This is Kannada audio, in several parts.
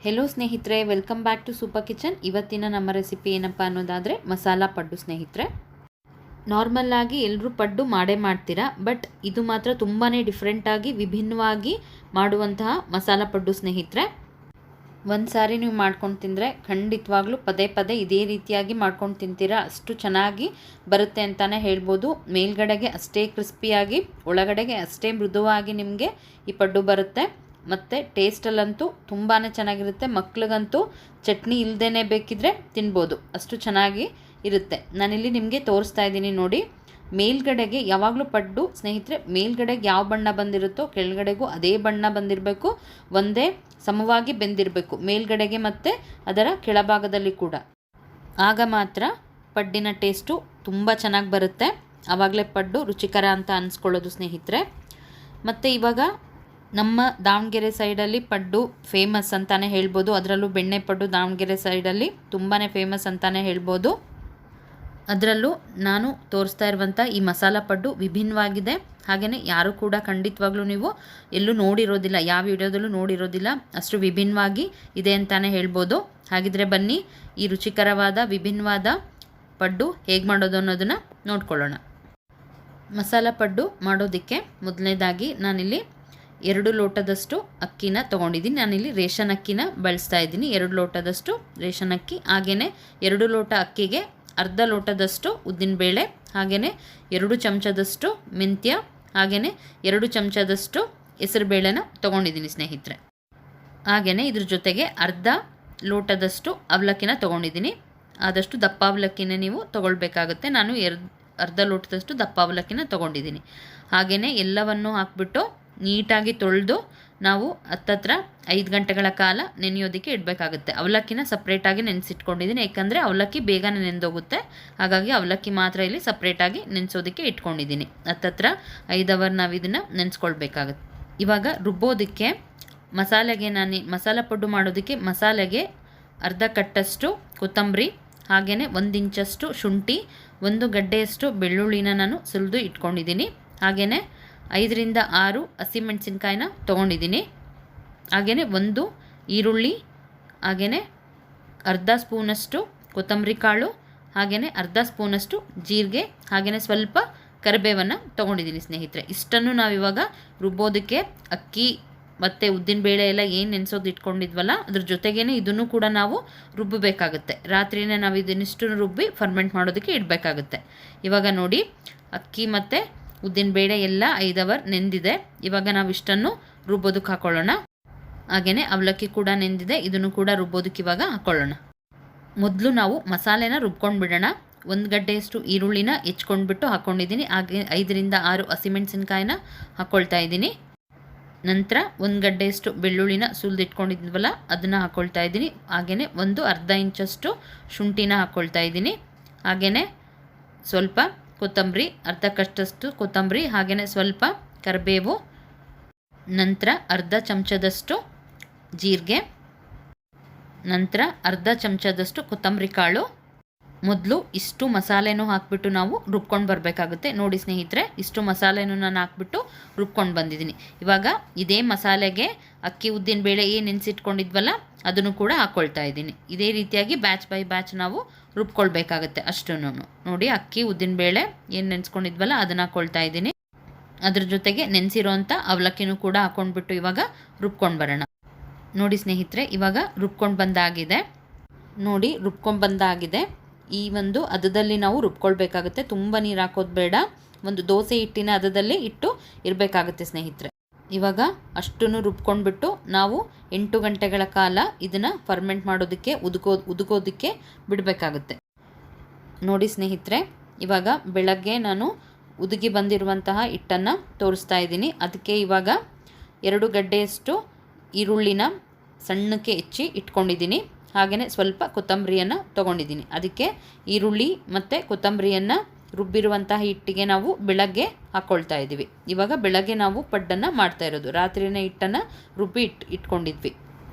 ಹೆಲೋ ಸ್ನೇಹಿತರೆ, welcome back to Super Kitchen. ಇವತ್ತಿನ ನಮ್ಮ ರೆಸಿಪಿ ಏನಪ್ಪ ಅನ್ನೋದಾದರೆ ಮಸಾಲ ಪಡ್ಡು ಸ್ನೇಹಿತರೆ. ನಾರ್ಮಲ್ಲಾಗಿ ಎಲ್ಲರೂ ಪಡ್ಡು ಮಾಡೇ ಮಾಡ್ತೀರಾ, ಬಟ್ ಇದು ಮಾತ್ರ ತುಂಬಾ ಡಿಫ್ರೆಂಟಾಗಿ ವಿಭಿನ್ನವಾಗಿ ಮಾಡುವಂತಹ ಮಸಾಲ ಪಡ್ಡು ಸ್ನೇಹಿತರೆ. ಒಂದು ಸಾರಿ ನೀವು ಮಾಡ್ಕೊಂಡು ತಿಂದರೆ ಖಂಡಿತವಾಗ್ಲೂ ಪದೇ ಪದೇ ಇದೇ ರೀತಿಯಾಗಿ ಮಾಡ್ಕೊಂಡು ತಿಂತೀರಾ, ಅಷ್ಟು ಚೆನ್ನಾಗಿ ಬರುತ್ತೆ ಅಂತಲೇ ಹೇಳ್ಬೋದು. ಮೇಲ್ಗಡೆಗೆ ಅಷ್ಟೇ ಕ್ರಿಸ್ಪಿಯಾಗಿ, ಒಳಗಡೆಗೆ ಅಷ್ಟೇ ಮೃದುವಾಗಿ ನಿಮಗೆ ಈ ಪಡ್ಡು ಬರುತ್ತೆ. ಮತ್ತು ಟೇಸ್ಟಲ್ಲಂತೂ ತುಂಬಾ ಚೆನ್ನಾಗಿರುತ್ತೆ. ಮಕ್ಳಿಗಂತೂ ಚಟ್ನಿ ಇಲ್ಲದೇ ಬೇಕಿದ್ರೆ ತಿನ್ಬೋದು, ಅಷ್ಟು ಚೆನ್ನಾಗಿ ಇರುತ್ತೆ. ನಾನಿಲ್ಲಿ ನಿಮಗೆ ತೋರಿಸ್ತಾ ಇದ್ದೀನಿ ನೋಡಿ. ಮೇಲ್ಗಡೆಗೆ ಯಾವಾಗಲೂ ಪಡ್ಡು ಸ್ನೇಹಿತರೆ, ಮೇಲ್ಗಡೆಗೆ ಯಾವ ಬಣ್ಣ ಬಂದಿರುತ್ತೋ ಕೆಳಗಡೆಗೂ ಅದೇ ಬಣ್ಣ ಬಂದಿರಬೇಕು, ಒಂದೇ ಸಮವಾಗಿ ಬೆಂದಿರಬೇಕು ಮೇಲ್ಗಡೆಗೆ ಮತ್ತು ಅದರ ಕೆಳಭಾಗದಲ್ಲಿ ಕೂಡ. ಆಗ ಮಾತ್ರ ಪಡ್ಡಿನ ಟೇಸ್ಟು ತುಂಬ ಚೆನ್ನಾಗಿ ಬರುತ್ತೆ. ಆವಾಗಲೇ ಪಡ್ಡು ರುಚಿಕರ ಅಂತ ಅನಿಸ್ಕೊಳ್ಳೋದು ಸ್ನೇಹಿತರೆ. ಮತ್ತು ಇವಾಗ ನಮ್ಮ ದಾವಣಗೆರೆ ಸೈಡಲ್ಲಿ ಪಡ್ಡು ಫೇಮಸ್ ಅಂತಲೇ ಹೇಳ್ಬೋದು. ಅದರಲ್ಲೂ ಬೆಣ್ಣೆ ಪಡ್ಡು ದಾವಣಗೆರೆ ಸೈಡಲ್ಲಿ ತುಂಬಾ ಫೇಮಸ್ ಅಂತಲೇ ಹೇಳ್ಬೋದು. ಅದರಲ್ಲೂ ನಾನು ತೋರಿಸ್ತಾ ಇರುವಂಥ ಈ ಮಸಾಲ ಪಡ್ಡು ವಿಭಿನ್ನವಾಗಿದೆ. ಹಾಗೆಯೇ ಯಾರೂ ಕೂಡ ಖಂಡಿತವಾಗ್ಲೂ ನೀವು ಎಲ್ಲೂ ನೋಡಿರೋದಿಲ್ಲ, ಯಾವ ವಿಡಿಯೋದಲ್ಲೂ ನೋಡಿರೋದಿಲ್ಲ, ಅಷ್ಟು ವಿಭಿನ್ನವಾಗಿ ಇದೆ ಅಂತಲೇ ಹೇಳ್ಬೋದು. ಹಾಗಿದ್ರೆ ಬನ್ನಿ ಈ ರುಚಿಕರವಾದ ವಿಭಿನ್ನವಾದ ಪಡ್ಡು ಹೇಗೆ ಮಾಡೋದು ಅನ್ನೋದನ್ನು ನೋಡ್ಕೊಳ್ಳೋಣ. ಮಸಾಲ ಪಡ್ಡು ಮಾಡೋದಕ್ಕೆ ಮೊದಲನೇದಾಗಿ ನಾನಿಲ್ಲಿ 2 ಲೋಟದಷ್ಟು ಅಕ್ಕಿನ ತೊಗೊಂಡಿದ್ದೀನಿ. ನಾನಿಲ್ಲಿ ರೇಷನ್ ಅಕ್ಕಿನ ಬಳಸ್ತಾ ಇದ್ದೀನಿ. 2 ಲೋಟದಷ್ಟು ರೇಷನ್ ಅಕ್ಕಿ, ಹಾಗೆಯೇ 2 ಲೋಟ ಅಕ್ಕಿಗೆ ಅರ್ಧ ಲೋಟದಷ್ಟು ಉದ್ದಿನಬೇಳೆ, ಹಾಗೆಯೇ 2 ಚಮಚದಷ್ಟು ಮೆಂತ್ಯ, ಹಾಗೆಯೇ 2 ಚಮಚದಷ್ಟು ಹೆಸರುಬೇಳೆನ ತೊಗೊಂಡಿದ್ದೀನಿ ಸ್ನೇಹಿತರೆ. ಹಾಗೆಯೇ ಇದ್ರ ಜೊತೆಗೆ ಅರ್ಧ ಲೋಟದಷ್ಟು ಅವಲಕ್ಕಿನ ತೊಗೊಂಡಿದ್ದೀನಿ. ಆದಷ್ಟು ದಪ್ಪ ಅವಲಕ್ಕಿನ ನೀವು ತೊಗೊಳ್ಬೇಕಾಗುತ್ತೆ. ನಾನು ಅರ್ಧ ಲೋಟದಷ್ಟು ದಪ್ಪ ಅವಲಕ್ಕಿನ ತೊಗೊಂಡಿದ್ದೀನಿ. ಹಾಗೆಯೇ ಎಲ್ಲವನ್ನು ಹಾಕ್ಬಿಟ್ಟು ನೀಟಾಗಿ ತೊಳೆದು ನಾವು ಹತ್ತತ್ರ 5 ಗಂಟೆಗಳ ಕಾಲ ನೆನೆಯೋದಕ್ಕೆ ಇಡಬೇಕಾಗುತ್ತೆ. ಅವಲಕ್ಕಿನ ಸಪ್ರೇಟಾಗಿ ನೆನೆಸಿಟ್ಕೊಂಡಿದ್ದೀನಿ, ಯಾಕಂದರೆ ಅವಲಕ್ಕಿ ಬೇಗನೆ ನೆನೆದೋಗುತ್ತೆ. ಹಾಗಾಗಿ ಅವಲಕ್ಕಿ ಮಾತ್ರ ಇಲ್ಲಿ ಸಪ್ರೇಟಾಗಿ ನೆನೆಸೋದಕ್ಕೆ ಇಟ್ಕೊಂಡಿದ್ದೀನಿ. ಹತ್ತತ್ರ 5 ಅವರ್ ನಾವು ಇದನ್ನು ನೆನೆಸ್ಕೊಳ್ಬೇಕಾಗುತ್ತೆ. ಇವಾಗ ರುಬ್ಬೋದಕ್ಕೆ ಮಸಾಲ ಪಡ್ಡು ಮಾಡೋದಕ್ಕೆ ಮಸಾಲೆಗೆ ಅರ್ಧ ಕಟ್ಟಷ್ಟು ಕೊತ್ತಂಬರಿ, ಹಾಗೆಯೇ 1 ಇಂಚಷ್ಟು ಶುಂಠಿ, 1 ಗಡ್ಡೆಯಷ್ಟು ಬೆಳ್ಳುಳ್ಳಿನ ನಾನು ಸುಲಿದು ಇಟ್ಕೊಂಡಿದ್ದೀನಿ. ಹಾಗೆಯೇ 5 ರಿಂದ 6 ಹಸಿಮೆಣಸಿನ್ಕಾಯಿನ ತೊಗೊಂಡಿದ್ದೀನಿ. ಹಾಗೆಯೇ 1 ಈರುಳ್ಳಿ, ಹಾಗೆಯೇ ಅರ್ಧ ಸ್ಪೂನಷ್ಟು ಕೊತ್ತಂಬರಿ ಕಾಳು, ಹಾಗೆಯೇ ಅರ್ಧ ಸ್ಪೂನಷ್ಟು ಜೀರಿಗೆ, ಹಾಗೆಯೇ ಸ್ವಲ್ಪ ಕರಿಬೇವನ್ನು ತೊಗೊಂಡಿದ್ದೀನಿ ಸ್ನೇಹಿತರೆ. ಇಷ್ಟನ್ನು ನಾವಿವಾಗ ರುಬ್ಬೋದಕ್ಕೆ ಅಕ್ಕಿ ಮತ್ತು ಉದ್ದಿನಬೇಳೆ ಎಲ್ಲ ಏನು ನೆನೆಸೋದು ಇಟ್ಕೊಂಡಿದ್ವಲ್ಲ ಅದ್ರ ಜೊತೆಗೇ ಇದನ್ನು ಕೂಡ ನಾವು ರುಬ್ಬಬೇಕಾಗುತ್ತೆ. ರಾತ್ರಿನೇ ನಾವು ಇದನ್ನಿಷ್ಟು ರುಬ್ಬಿ ಫರ್ಮೆಂಟ್ ಮಾಡೋದಕ್ಕೆ ಇಡಬೇಕಾಗುತ್ತೆ. ಇವಾಗ ನೋಡಿ, ಅಕ್ಕಿ ಮತ್ತು ಉದ್ದಿನಬೇಳೆ ಎಲ್ಲ 5 ಅವರ್ ನೆಂದಿದೆ. ಇವಾಗ ನಾವು ಇಷ್ಟನ್ನು ರುಬ್ಬೋದಕ್ಕೆ ಹಾಕೊಳ್ಳೋಣ. ಹಾಗೆಯೇ ಅವಲಕ್ಕಿ ಕೂಡ ನೆಂದಿದೆ, ಇದನ್ನು ಕೂಡ ರುಬ್ಬೋದಕ್ಕೆ ಇವಾಗ ಹಾಕೊಳ್ಳೋಣ. ಮೊದಲು ನಾವು ಮಸಾಲೆನ ರುಬ್ಕೊಂಡು ಬಿಡೋಣ. 1 ಗಡ್ಡೆಯಷ್ಟು ಈರುಳ್ಳಿನ ಹೆಚ್ಕೊಂಡ್ಬಿಟ್ಟು ಹಾಕ್ಕೊಂಡಿದ್ದೀನಿ. ಹಾಗೆ 5 ರಿಂದ 6 ಹಸಿಮೆಣಸಿನ್ಕಾಯಿನ ಹಾಕ್ಕೊಳ್ತಾ ಇದ್ದೀನಿ. ನಂತರ 1 ಗಡ್ಡೆಯಷ್ಟು ಬೆಳ್ಳುಳ್ಳಿನ ಸುಲಿದಿಟ್ಕೊಂಡಿದ್ವಲ್ಲ ಅದನ್ನು ಹಾಕ್ಕೊಳ್ತಾ ಇದ್ದೀನಿ. ಹಾಗೆಯೇ ಅರ್ಧ ಇಂಚಷ್ಟು ಶುಂಠಿನ ಹಾಕ್ಕೊಳ್ತಾ ಇದ್ದೀನಿ. ಹಾಗೆಯೇ ಸ್ವಲ್ಪ ಕೊತ್ತಂಬರಿ, ಅರ್ಧ ಕಷ್ಟಷ್ಟು ಕೊತ್ತಂಬರಿ, ಹಾಗೆಯೇ ಸ್ವಲ್ಪ ಕರಿಬೇವು, ನಂತರ ಅರ್ಧ ಚಮಚದಷ್ಟು ಜೀರಿಗೆ, ನಂತರ ಅರ್ಧ ಚಮಚದಷ್ಟು ಕೊತ್ತಂಬರಿ ಕಾಳು. ಮೊದಲು ಇಷ್ಟು ಮಸಾಲೆನೂ ಹಾಕ್ಬಿಟ್ಟು ನಾವು ರುಬ್ಕೊಂಡು ಬರಬೇಕಾಗುತ್ತೆ. ನೋಡಿ ಸ್ನೇಹಿತರೆ, ಇಷ್ಟು ಮಸಾಲೆನೂ ನಾನು ಹಾಕ್ಬಿಟ್ಟು ರುಬ್ಕೊಂಡು ಬಂದಿದ್ದೀನಿ. ಇವಾಗ ಇದೇ ಮಸಾಲೆಗೆ ಅಕ್ಕಿ ಉದ್ದಿನಬೇಳೆ ಏನು ನೆನೆಸಿಟ್ಕೊಂಡಿದ್ವಲ್ಲ ಅದನ್ನು ಕೂಡ ಹಾಕ್ಕೊಳ್ತಾ ಇದ್ದೀನಿ. ಇದೇ ರೀತಿಯಾಗಿ ಬ್ಯಾಚ್ ಬೈ ಬ್ಯಾಚ್ ನಾವು ರುಬ್ಕೊಳ್ಬೇಕಾಗುತ್ತೆ. ಅಷ್ಟೂ ನೋಡಿ, ಅಕ್ಕಿ ಉದ್ದಿನಬೇಳೆ ಏನು ನೆನೆಸ್ಕೊಂಡಿದ್ವಲ್ಲ ಅದನ್ನು ಹಾಕ್ಕೊಳ್ತಾ ಇದ್ದೀನಿ. ಅದ್ರ ಜೊತೆಗೆ ನೆನೆಸಿರೋಂಥ ಅವಲಕ್ಕಿನೂ ಕೂಡ ಹಾಕ್ಕೊಂಡ್ಬಿಟ್ಟು ಇವಾಗ ರುಬ್ಕೊಂಡು ಬರೋಣ. ನೋಡಿ ಸ್ನೇಹಿತರೆ, ಇವಾಗ ರುಬ್ಕೊಂಡು ಬಂದಾಗಿದೆ. ನೋಡಿ, ರುಬ್ಕೊಂಡು ಬಂದಾಗಿದೆ. ಈ ಒಂದು ಹದದಲ್ಲಿ ನಾವು ರುಬ್ಕೊಳ್ಬೇಕಾಗುತ್ತೆ. ತುಂಬ ನೀರು ಹಾಕೋದು ಬೇಡ. ಒಂದು ದೋಸೆ ಹಿಟ್ಟಿನ ಹದದಲ್ಲಿ ಇಟ್ಟು ಇರಬೇಕಾಗುತ್ತೆ ಸ್ನೇಹಿತರೆ. ಇವಾಗ ಅಷ್ಟನ್ನು ರುಬ್ಕೊಂಡ್ಬಿಟ್ಟು ನಾವು 8 ಗಂಟೆಗಳ ಕಾಲ ಇದನ್ನು ಫರ್ಮೆಂಟ್ ಮಾಡೋದಕ್ಕೆ ಉದುಕೋದಕ್ಕೆ ಬಿಡಬೇಕಾಗುತ್ತೆ. ನೋಡಿ ಸ್ನೇಹಿತರೆ, ಇವಾಗ ಬೆಳಗ್ಗೆ ನಾನು ಉದುಗಿ ಬಂದಿರುವಂತಹ ಹಿಟ್ಟನ್ನು ತೋರಿಸ್ತಾ ಇದ್ದೀನಿ. ಅದಕ್ಕೆ ಇವಾಗ 2 ಗಡ್ಡೆಯಷ್ಟು ಈರುಳ್ಳಿನ ಸಣ್ಣಕ್ಕೆ ಹೆಚ್ಚಿ ಇಟ್ಕೊಂಡಿದ್ದೀನಿ. ಹಾಗೆಯೇ ಸ್ವಲ್ಪ ಕೊತ್ತಂಬರಿಯನ್ನು ತೊಗೊಂಡಿದ್ದೀನಿ. ಅದಕ್ಕೆ ಈರುಳ್ಳಿ ಮತ್ತು ಕೊತ್ತಂಬರಿಯನ್ನು ರುಬ್ಬಿರುವಂತಹ ಹಿಟ್ಟಿಗೆ ನಾವು ಬೆಳಗ್ಗೆ ಹಾಕ್ಕೊಳ್ತಾ ಇದ್ದೀವಿ. ಇವಾಗ ಬೆಳಗ್ಗೆ ನಾವು ಪಡ್ಡನ್ನು ಮಾಡ್ತಾ ಇರೋದು, ರಾತ್ರಿನೇ ಹಿಟ್ಟನ್ನು ರುಬ್ಬಿ ಇಟ್ಕೊಂಡಿದ್ವಿ.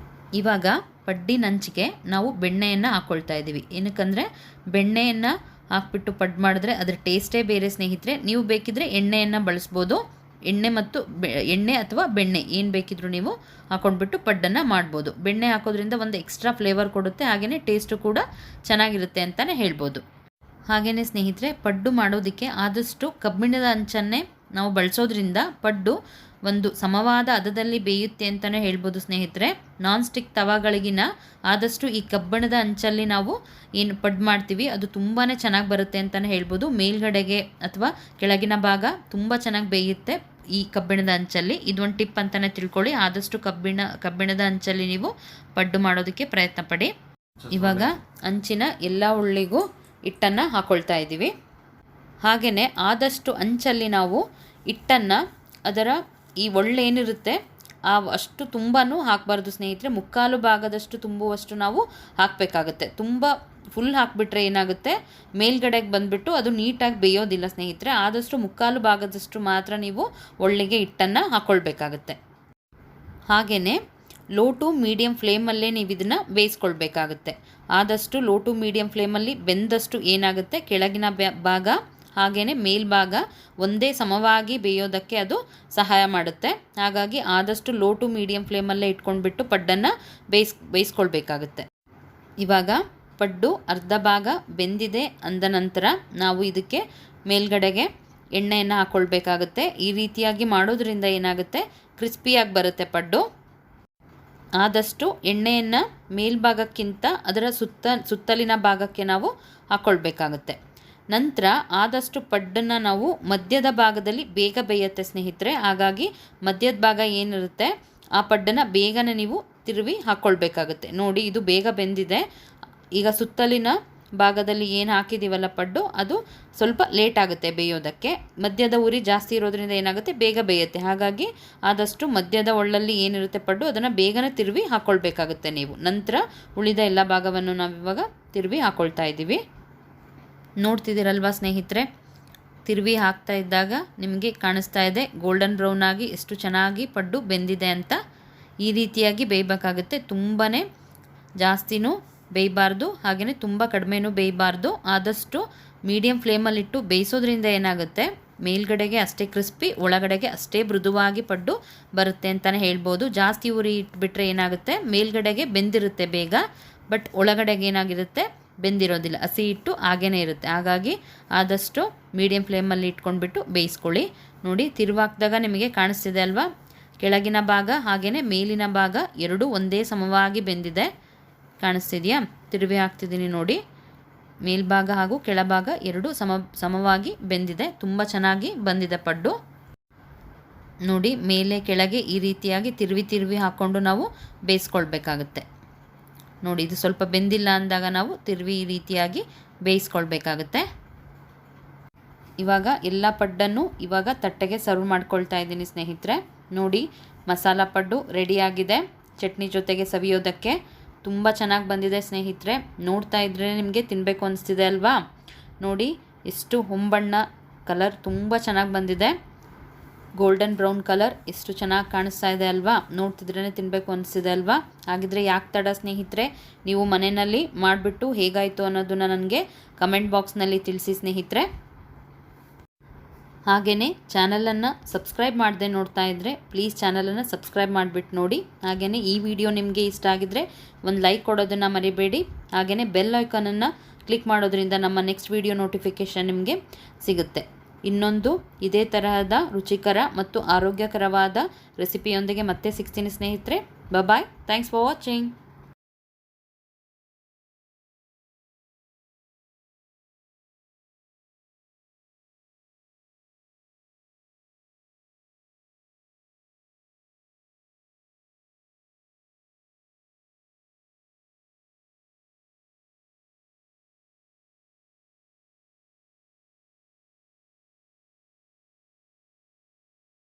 ಇವಾಗ ಪಡ್ಡಿನಂಚಿಗೆ ನಾವು ಬೆಣ್ಣೆಯನ್ನು ಹಾಕ್ಕೊಳ್ತಾ ಇದ್ದೀವಿ. ಏನಕ್ಕಂದರೆ ಬೆಣ್ಣೆಯನ್ನು ಹಾಕ್ಬಿಟ್ಟು ಪಡ್ಡು ಮಾಡಿದ್ರೆ ಅದರ ಟೇಸ್ಟೇ ಬೇರೆ ಸ್ನೇಹಿತರೆ. ನೀವು ಬೇಕಿದ್ರೆ ಎಣ್ಣೆಯನ್ನು ಬಳಸ್ಬೋದು. ಎಣ್ಣೆ ಅಥವಾ ಬೆಣ್ಣೆ ಏನು ಬೇಕಿದ್ರೂ ನೀವು ಹಾಕೊಂಡ್ಬಿಟ್ಟು ಪಡ್ಡನ್ನು ಮಾಡ್ಬೋದು. ಬೆಣ್ಣೆ ಹಾಕೋದ್ರಿಂದ ಒಂದು ಎಕ್ಸ್ಟ್ರಾ ಫ್ಲೇವರ್ ಕೊಡುತ್ತೆ, ಹಾಗೆಯೇ ಟೇಸ್ಟು ಕೂಡ ಚೆನ್ನಾಗಿರುತ್ತೆ ಅಂತಲೇ ಹೇಳ್ಬೋದು. ಹಾಗೆಯೇ ಸ್ನೇಹಿತರೆ, ಪಡ್ಡು ಮಾಡೋದಕ್ಕೆ ಆದಷ್ಟು ಕಬ್ಬಿಣದ ಹಂಚನ್ನೇ ನಾವು ಬಳಸೋದ್ರಿಂದ ಪಡ್ಡು ಒಂದು ಸಮವಾದ ಹದದಲ್ಲಿ ಬೇಯುತ್ತೆ ಅಂತಲೇ ಹೇಳ್ಬೋದು ಸ್ನೇಹಿತರೆ. ನಾನ್ ಸ್ಟಿಕ್ ತವಾಗಳಿಗಿನ ಆದಷ್ಟು ಈ ಕಬ್ಬಿಣದ ಹಂಚಲ್ಲಿ ನಾವು ಏನು ಪಡ್ಡು ಮಾಡ್ತೀವಿ ಅದು ತುಂಬಾ ಚೆನ್ನಾಗಿ ಬರುತ್ತೆ ಅಂತಲೇ ಹೇಳ್ಬೋದು. ಮೇಲ್ಗಡೆಗೆ ಅಥವಾ ಕೆಳಗಿನ ಭಾಗ ತುಂಬ ಚೆನ್ನಾಗಿ ಬೇಯುತ್ತೆ ಈ ಕಬ್ಬಿಣದ ಹಂಚಲ್ಲಿ. ಇದೊಂದು ಟಿಪ್ ಅಂತಲೇ ತಿಳ್ಕೊಳ್ಳಿ. ಆದಷ್ಟು ಕಬ್ಬಿಣದ ಹಂಚಲ್ಲಿ ನೀವು ಪಡ್ಡು ಮಾಡೋದಕ್ಕೆ ಪ್ರಯತ್ನ ಪಡಿ. ಇವಾಗ ಹಂಚಿನ ಎಲ್ಲ ಉಳ್ಳಿಗೂ ಹಿಟ್ಟನ್ನು ಹಾಕ್ಕೊಳ್ತಾ ಇದ್ದೀವಿ. ಹಾಗೆಯೇ ಆದಷ್ಟು ಹಂಚಲ್ಲಿ ನಾವು ಹಿಟ್ಟನ್ನು ಅದರ ಈ ಒಳ್ಳೇನಿರುತ್ತೆ ಅಷ್ಟು ತುಂಬಾ ಹಾಕಬಾರ್ದು ಸ್ನೇಹಿತರೆ. ಮುಕ್ಕಾಲು ಭಾಗದಷ್ಟು ತುಂಬುವಷ್ಟು ನಾವು ಹಾಕಬೇಕಾಗುತ್ತೆ. ತುಂಬ ಫುಲ್ ಹಾಕಿಬಿಟ್ರೆ ಏನಾಗುತ್ತೆ, ಮೇಲ್ಗಡೆಗೆ ಬಂದುಬಿಟ್ಟು ಅದು ನೀಟಾಗಿ ಬೇಯೋದಿಲ್ಲ ಸ್ನೇಹಿತರೆ. ಆದಷ್ಟು ಮುಕ್ಕಾಲು ಭಾಗದಷ್ಟು ಮಾತ್ರ ನೀವು ಒಳ್ಳೆಗೆ ಹಿಟ್ಟನ್ನು ಹಾಕ್ಕೊಳ್ಬೇಕಾಗತ್ತೆ. ಹಾಗೆಯೇ ಲೋ ಟು ಮೀಡಿಯಮ್ ಫ್ಲೇಮಲ್ಲೇ ನೀವು ಇದನ್ನು ಬೇಯಿಸ್ಕೊಳ್ಬೇಕಾಗುತ್ತೆ. ಆದಷ್ಟು ಲೋ ಟು ಮೀಡಿಯಮ್ ಫ್ಲೇಮಲ್ಲಿ ಬೆಂದಷ್ಟು ಏನಾಗುತ್ತೆ, ಕೆಳಗಿನ ಭಾಗ ಹಾಗೆಯೇ ಮೇಲ್ಭಾಗ ಒಂದೇ ಸಮವಾಗಿ ಬೇಯೋದಕ್ಕೆ ಅದು ಸಹಾಯ ಮಾಡುತ್ತೆ. ಹಾಗಾಗಿ ಆದಷ್ಟು ಲೋ ಟು ಮೀಡಿಯಮ್ ಫ್ಲೇಮಲ್ಲೇ ಇಟ್ಕೊಂಡ್ಬಿಟ್ಟು ಪಡ್ಡನ್ನು ಬೇಯಿಸ್ಕೊಳ್ಬೇಕಾಗುತ್ತೆ. ಇವಾಗ ಪಡ್ಡು ಅರ್ಧ ಭಾಗ ಬೆಂದಿದೆ ಅಂದ ನಂತರ ನಾವು ಇದಕ್ಕೆ ಮೇಲ್ಗಡೆಗೆ ಎಣ್ಣೆಯನ್ನು ಹಾಕ್ಕೊಳ್ಬೇಕಾಗುತ್ತೆ. ಈ ರೀತಿಯಾಗಿ ಮಾಡೋದ್ರಿಂದ ಏನಾಗುತ್ತೆ, ಕ್ರಿಸ್ಪಿಯಾಗಿ ಬರುತ್ತೆ ಪಡ್ಡು. ಆದಷ್ಟು ಎಣ್ಣೆಯನ್ನು ಮೇಲ್ಭಾಗಕ್ಕಿಂತ ಅದರ ಸುತ್ತಲಿನ ಭಾಗಕ್ಕೆ ನಾವು ಹಾಕ್ಕೊಳ್ಬೇಕಾಗುತ್ತೆ. ನಂತರ ಆದಷ್ಟು ಪಡ್ಡನ್ನು ನಾವು ಮಧ್ಯದ ಭಾಗದಲ್ಲಿ ಬೇಗ ಬೇಯುತ್ತೆ ಸ್ನೇಹಿತರೆ. ಹಾಗಾಗಿ ಮಧ್ಯದ ಭಾಗ ಏನಿರುತ್ತೆ ಆ ಪಡ್ಡನ್ನು ಬೇಗನೆ ನೀವು ತಿರುವಿ ಹಾಕ್ಕೊಳ್ಬೇಕಾಗುತ್ತೆ. ನೋಡಿ, ಇದು ಬೇಗ ಬೆಂದಿದೆ. ಈಗ ಸುತ್ತಲಿನ ಭಾಗದಲ್ಲಿ ಏನು ಹಾಕಿದ್ದೀವಲ್ಲ ಪಡ್ಡು, ಅದು ಸ್ವಲ್ಪ ಲೇಟ್ ಆಗುತ್ತೆ ಬೇಯೋದಕ್ಕೆ. ಮಧ್ಯದ ಉರಿ ಜಾಸ್ತಿ ಇರೋದ್ರಿಂದ ಏನಾಗುತ್ತೆ, ಬೇಗ ಬೇಯುತ್ತೆ. ಹಾಗಾಗಿ ಆದಷ್ಟು ಮಧ್ಯದ ಒಳ್ಳಲ್ಲಿ ಏನಿರುತ್ತೆ ಪಡ್ಡು ಅದನ್ನು ಬೇಗನೆ ತಿರುವಿ ಹಾಕ್ಕೊಳ್ಬೇಕಾಗುತ್ತೆ ನೀವು. ನಂತರ ಉಳಿದ ಎಲ್ಲ ಭಾಗವನ್ನು ನಾವಿವಾಗ ತಿರುವಿ ಹಾಕ್ಕೊಳ್ತಾ ಇದ್ದೀವಿ. ನೋಡ್ತಿದ್ದೀರಲ್ವಾ ಸ್ನೇಹಿತರೆ, ತಿರುವಿ ಹಾಕ್ತಾ ಇದ್ದಾಗ ನಿಮಗೆ ಕಾಣಿಸ್ತಾ ಇದೆ ಗೋಲ್ಡನ್ ಬ್ರೌನ್ ಆಗಿ ಎಷ್ಟು ಚೆನ್ನಾಗಿ ಪಡ್ಡು ಬೆಂದಿದೆ ಅಂತ. ಈ ರೀತಿಯಾಗಿ ಬೇಯಬೇಕಾಗುತ್ತೆ. ತುಂಬಾ ಜಾಸ್ತಿನೂ ಬೇಯಬಾರ್ದು, ಹಾಗೆಯೇ ತುಂಬ ಕಡಿಮೆನೂ ಬೇಯಬಾರ್ದು. ಆದಷ್ಟು ಮೀಡಿಯಮ್ ಫ್ಲೇಮಲ್ಲಿಟ್ಟು ಬೇಯಿಸೋದ್ರಿಂದ ಏನಾಗುತ್ತೆ, ಮೇಲ್ಗಡೆಗೆ ಅಷ್ಟೇ ಕ್ರಿಸ್ಪಿ, ಒಳಗಡೆಗೆ ಅಷ್ಟೇ ಮೃದುವಾಗಿ ಪಡ್ಡು ಬರುತ್ತೆ ಅಂತಲೇ ಹೇಳ್ಬೋದು. ಜಾಸ್ತಿ ಉರಿ ಇಟ್ಬಿಟ್ರೆ ಏನಾಗುತ್ತೆ, ಮೇಲ್ಗಡೆಗೆ ಬೆಂದಿರುತ್ತೆ ಬೇಗ, ಬಟ್ ಒಳಗಡೆಗೆ ಏನಾಗಿರುತ್ತೆ, ಬೆಂದಿರೋದಿಲ್ಲ, ಹಸಿ ಹಿಟ್ಟು ಹಾಗೇ ಇರುತ್ತೆ. ಹಾಗಾಗಿ ಆದಷ್ಟು ಮೀಡಿಯಮ್ ಫ್ಲೇಮಲ್ಲಿ ಇಟ್ಕೊಂಡ್ಬಿಟ್ಟು ಬೇಯಿಸ್ಕೊಳ್ಳಿ. ನೋಡಿ, ತಿರುವಾಕಿದಾಗ ನಿಮಗೆ ಕಾಣಿಸ್ತಿದೆ ಅಲ್ವಾ, ಕೆಳಗಿನ ಭಾಗ ಹಾಗೆಯೇ ಮೇಲಿನ ಭಾಗ ಎರಡೂ ಒಂದೇ ಸಮವಾಗಿ ಬೆಂದಿದೆ. ಕಾಣಿಸ್ತಿದೆಯಾ? ತಿರುವಿ ಹಾಕ್ತಿದ್ದೀನಿ ನೋಡಿ. ಮೇಲ್ಭಾಗ ಹಾಗೂ ಕೆಳಭಾಗ ಎರಡೂ ಸಮವಾಗಿ ಬೆಂದಿದೆ. ತುಂಬ ಚೆನ್ನಾಗಿ ಬಂದಿದೆ ಪಡ್ಡು. ನೋಡಿ, ಮೇಲೆ ಕೆಳಗೆ ಈ ರೀತಿಯಾಗಿ ತಿರುವಿ ಹಾಕ್ಕೊಂಡು ನಾವು ಬೇಯಿಸ್ಕೊಳ್ಬೇಕಾಗುತ್ತೆ. ನೋಡಿ, ಇದು ಸ್ವಲ್ಪ ಬೆಂದಿಲ್ಲ ಅಂದಾಗ ನಾವು ತಿರುವಿ ಈ ರೀತಿಯಾಗಿ ಬೇಯಿಸ್ಕೊಳ್ಬೇಕಾಗುತ್ತೆ. ಇವಾಗ ಎಲ್ಲ ಪಡ್ಡನ್ನು ಇವಾಗ ತಟ್ಟೆಗೆ ಸರ್ವ್ ಮಾಡ್ಕೊಳ್ತಾ ಇದ್ದೀನಿ ಸ್ನೇಹಿತರೆ. ನೋಡಿ, ಮಸಾಲ ಪಡ್ಡು ರೆಡಿಯಾಗಿದೆ. ಚಟ್ನಿ ಜೊತೆಗೆ ಸವಿಯೋದಕ್ಕೆ ತುಂಬ ಚೆನ್ನಾಗಿ ಬಂದಿದೆ ಸ್ನೇಹಿತರೆ. ನೋಡ್ತಾ ಇದ್ದರೆ ನಿಮಗೆ ತಿನ್ನಬೇಕು ಅನಿಸ್ತಿದೆ ಅಲ್ವಾ? ನೋಡಿ, ಎಷ್ಟು ಹೊಂಬಣ್ಣ ಕಲರ್ ತುಂಬ ಚೆನ್ನಾಗಿ ಬಂದಿದೆ. ಗೋಲ್ಡನ್ ಬ್ರೌನ್ ಕಲರ್ ಎಷ್ಟು ಚೆನ್ನಾಗಿ ಕಾಣಿಸ್ತಾ ಇದೆ ಅಲ್ವಾ? ನೋಡ್ತಿದ್ರೇ ತಿನ್ನಬೇಕು ಅನಿಸ್ತಿದೆ ಅಲ್ವಾ? ಹಾಗಿದ್ರೆ ಯಾಕೆ ತಡ ಸ್ನೇಹಿತರೆ, ನೀವು ಮನೆಯಲ್ಲಿ ಮಾಡಿಬಿಟ್ಟು ಹೇಗಾಯಿತು ಅನ್ನೋದನ್ನು ನನಗೆ ಕಮೆಂಟ್ ಬಾಕ್ಸ್ನಲ್ಲಿ ತಿಳಿಸಿ ಸ್ನೇಹಿತರೆ. ಹಾಗೆಯೇ ಚಾನಲನ್ನು ಸಬ್ಸ್ಕ್ರೈಬ್ ಮಾಡದೆ ನೋಡ್ತಾ ಇದ್ದರೆ ಪ್ಲೀಸ್ ಚಾನಲನ್ನು ಸಬ್ಸ್ಕ್ರೈಬ್ ಮಾಡಿಬಿಟ್ಟು ನೋಡಿ. ಹಾಗೆಯೇ ಈ ವಿಡಿಯೋ ನಿಮಗೆ ಇಷ್ಟ ಆಗಿದ್ದರೆ ಒಂದು ಲೈಕ್ ಕೊಡೋದನ್ನು ಮರಿಬೇಡಿ. ಹಾಗೆಯೇ ಬೆಲ್ ಐಕಾನನ್ನು ಕ್ಲಿಕ್ ಮಾಡೋದ್ರಿಂದ ನಮ್ಮ ನೆಕ್ಸ್ಟ್ ವಿಡಿಯೋ ನೋಟಿಫಿಕೇಷನ್ ನಿಮಗೆ ಸಿಗುತ್ತೆ. ಇನ್ನೊಂದು ಇದೇ ತರಹದ ರುಚಿಕರ ಮತ್ತು ಆರೋಗ್ಯಕರವಾದ ರೆಸಿಪಿಯೊಂದಿಗೆ ಮತ್ತೆ ಸಿಗ್ತೀನಿ ಸ್ನೇಹಿತರೆ. ಬಾಯ್. Thanks for watching.